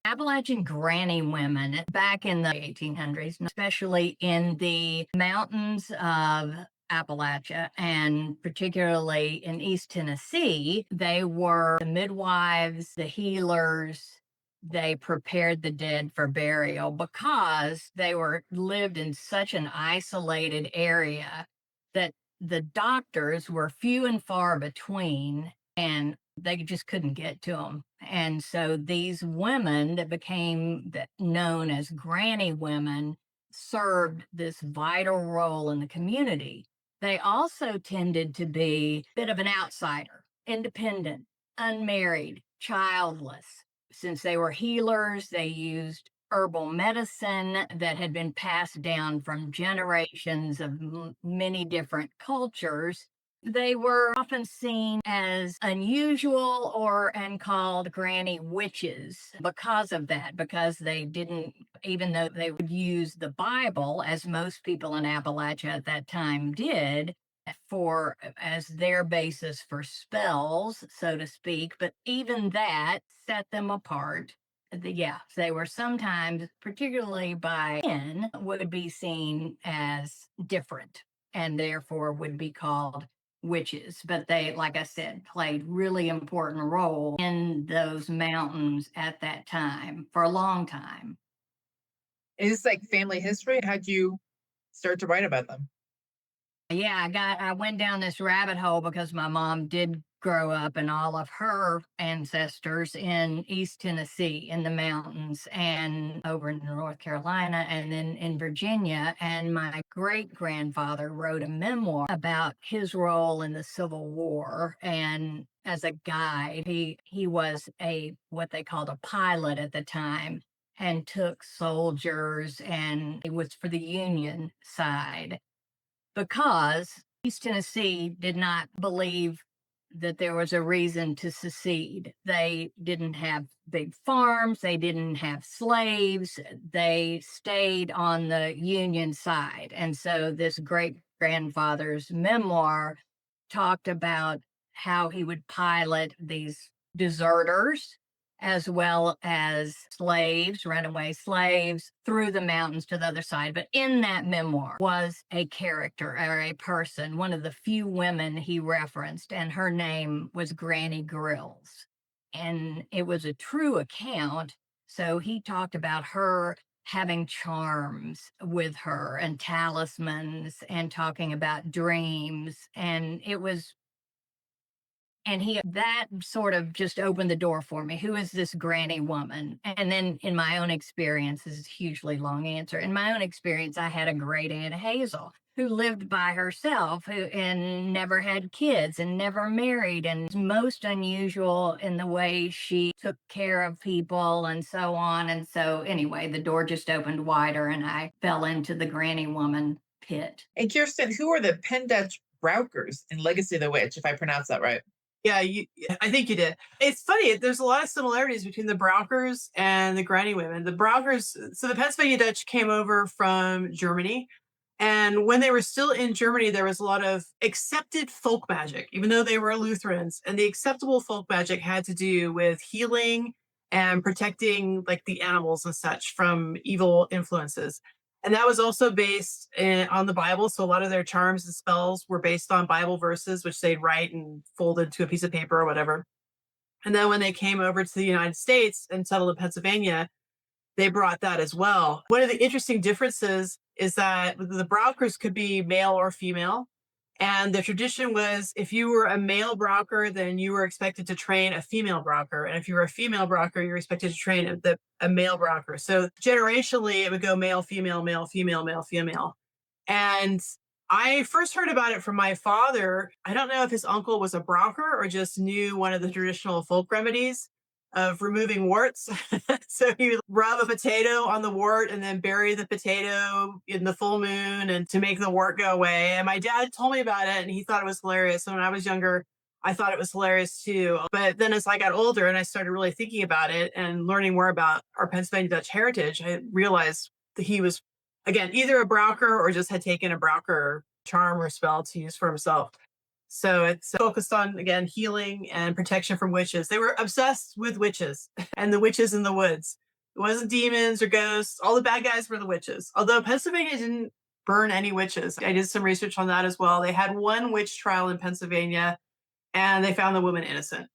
Appalachian granny women back in the 1800s, especially in the mountains of Appalachia and particularly in East Tennessee, they were the midwives, the healers. They prepared the dead for burial because they were lived in such an isolated area that the doctors were few and far between, and they just couldn't get to them. And so these women that became known as granny women served this vital role in the community. They also tended to be a bit of an outsider, independent, unmarried, childless. Since they were healers, they used herbal medicine that had been passed down from generations of many different cultures. They were often seen as unusual and called granny witches because of that, because they didn't, even though they would use the Bible, as most people in Appalachia at that time did, for as their basis for spells, so to speak, but even that set them apart. Yeah, they were sometimes, particularly by men, would be seen as different and therefore would be called witches. But they, like I said, played really important role in those mountains at that time for a long time. Is this like family history? How'd you start to write about them? Yeah, I went down this rabbit hole because my mom did grow up and all of her ancestors in East Tennessee in the mountains and over in North Carolina and then in Virginia. And my great grandfather wrote a memoir about his role in the Civil War. And as a guide, he was what they called a pilot at the time and took soldiers, and it was for the Union side because East Tennessee did not believe that there was a reason to secede. They didn't have big farms, they didn't have slaves, they stayed on the Union side. And so this great grandfather's memoir talked about how he would pilot these deserters as well as slaves, runaway slaves, through the mountains to the other side. But in that memoir was a character or a person, one of the few women he referenced, and her name was Granny Grills. And it was a true account. So he talked about her having charms with her and talismans and talking about dreams. That sort of just opened the door for me. Who is this granny woman? And then in my own experience, this is a hugely long answer. In my own experience, I had a great Aunt Hazel who lived by herself and never had kids and never married and most unusual in the way she took care of people and so on. And so anyway, the door just opened wider and I fell into the granny woman pit. And Kirsten, who are the Penn Dutch Brauchers in Legacy of the Witch, if I pronounce that right? Yeah, I think you did. It's funny. There's a lot of similarities between the Brauchers and the granny women. The Brauchers, so the Pennsylvania Dutch came over from Germany. And when they were still in Germany, there was a lot of accepted folk magic, even though they were Lutherans. And the acceptable folk magic had to do with healing and protecting like the animals and such from evil influences. And that was also based on the Bible. So a lot of their charms and spells were based on Bible verses, which they'd write and fold into a piece of paper or whatever. And then when they came over to the United States and settled in Pennsylvania, they brought that as well. One of the interesting differences is that the Brauchers could be male or female. And the tradition was if you were a male Braucher, then you were expected to train a female Braucher. And if you were a female Braucher, you were expected to train a male Braucher. So generationally, it would go male, female, male, female, male, female. And I first heard about it from my father. I don't know if his uncle was a Braucher or just knew one of the traditional folk remedies of removing warts. So he would rub a potato on the wart and then bury the potato in the full moon and to make the wart go away. And my dad told me about it and he thought it was hilarious. And when I was younger, I thought it was hilarious too. But then as I got older and I started really thinking about it and learning more about our Pennsylvania Dutch heritage, I realized that he was, again, either a Braucher or just had taken a Braucher charm or spell to use for himself. So it's focused on, again, healing and protection from witches. They were obsessed with witches and the witches in the woods. It wasn't demons or ghosts. All the bad guys were the witches. Although Pennsylvania didn't burn any witches. I did some research on that as well. They had one witch trial in Pennsylvania and they found the woman innocent.